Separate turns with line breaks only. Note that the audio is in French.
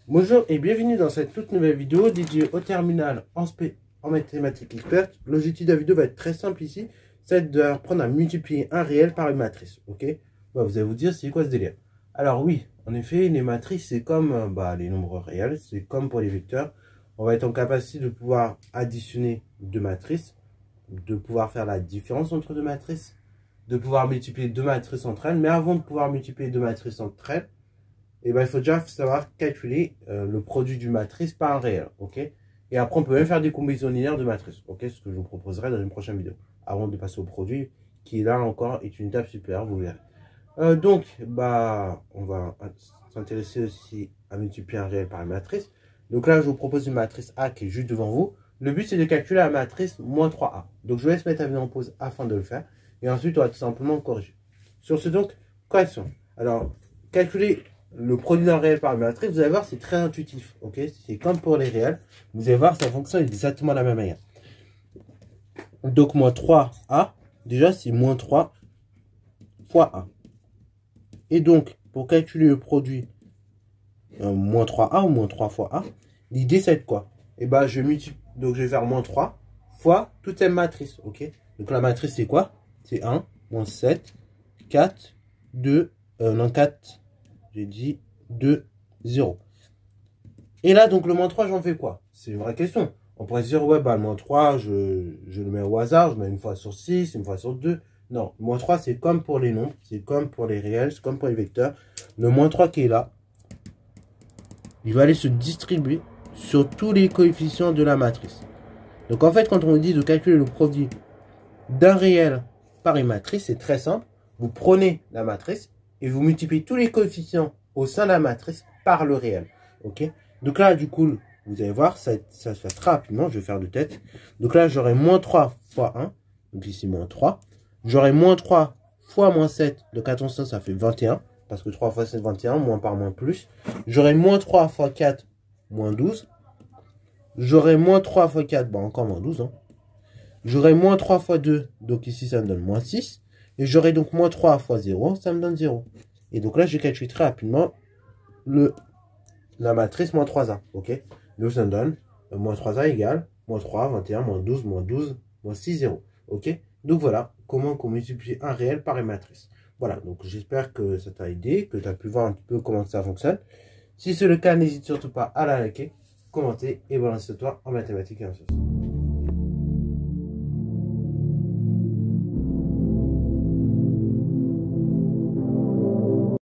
Bonjour et bienvenue dans cette toute nouvelle vidéo dédiée au terminal en mathématiques expertes. L'objectif de la vidéo va être très simple ici, c'est d'apprendre à multiplier un réel par une matrice, ok? Vous allez vous dire c'est quoi ce délire? Alors oui, en effet, les matrices c'est comme les nombres réels, c'est comme pour les vecteurs. On va être en capacité de pouvoir additionner deux matrices, de pouvoir faire la différence entre deux matrices, de pouvoir multiplier deux matrices entre elles, mais avant de pouvoir multiplier deux matrices entre elles, il faut déjà savoir calculer le produit d'une matrice par un réel, ok? Et après, on peut même faire des combinaisons linéaires de matrices, ok? Ce que je vous proposerai dans une prochaine vidéo, avant de passer au produit, qui là encore est une étape supérieure, vous verrez. On va s'intéresser aussi à multiplier un réel par une matrice. Donc là, je vous propose une matrice A qui est juste devant vous. Le but, c'est de calculer la matrice moins 3A. Donc, je vous laisse mettre la vidéo en pause afin de le faire. Et ensuite, on va tout simplement corriger. Sur ce, donc, correction. Alors, calculer le produit d'un réel par une matrice, vous allez voir, c'est très intuitif. Ok, c'est comme pour les réels. Vous allez voir, ça fonctionne exactement de la même manière. Donc, moins 3A, déjà, c'est moins 3 fois A. Et donc, pour calculer le produit moins 3A ou moins 3 fois A, l'idée c'est de quoi? Je vais faire moins 3 fois toute cette matrice, ok? Donc la matrice c'est quoi? C'est 1, moins 7, 4, 2, non 4, j'ai dit 2, 0. Et là, donc le moins 3, j'en fais quoi? C'est une vraie question. On pourrait se dire, ouais, le moins 3, je le mets au hasard, je mets une fois sur 6, une fois sur 2. Non, le moins 3, c'est comme pour les nombres, c'est comme pour les réels, c'est comme pour les vecteurs. Le moins 3 qui est là, il va aller se distribuer sur tous les coefficients de la matrice. Donc en fait, quand on dit de calculer le produit d'un réel par une matrice, c'est très simple. Vous prenez la matrice et vous multipliez tous les coefficients au sein de la matrice par le réel. Ok? Donc là, du coup, vous allez voir, ça se fait très rapidement. Je vais faire de tête. Donc là, j'aurai moins 3 fois 1. Donc ici, moins 3. J'aurai moins 3 fois moins 7. Donc attention, ça fait 21. Parce que 3 fois 7, 21. Moins par moins plus. J'aurai moins 3 fois 4, moins 12. J'aurai moins 3 fois 4, encore moins 12. Hein. J'aurai moins 3 fois 2, donc ici ça me donne moins 6. Et j'aurai donc moins 3 fois 0, ça me donne 0. Et donc là, je calcule très rapidement la matrice moins 3a. Ok? Donc ça me donne moins 3a égale moins 3, 21, moins 12, moins 6, 0. Ok? Donc voilà comment on multiplie un réel par une matrice. Voilà, donc j'espère que ça t'a aidé, que tu as pu voir un peu comment ça fonctionne. Si c'est le cas, n'hésite surtout pas à la liker, commenter et balancer toi en mathématiques et en sciences.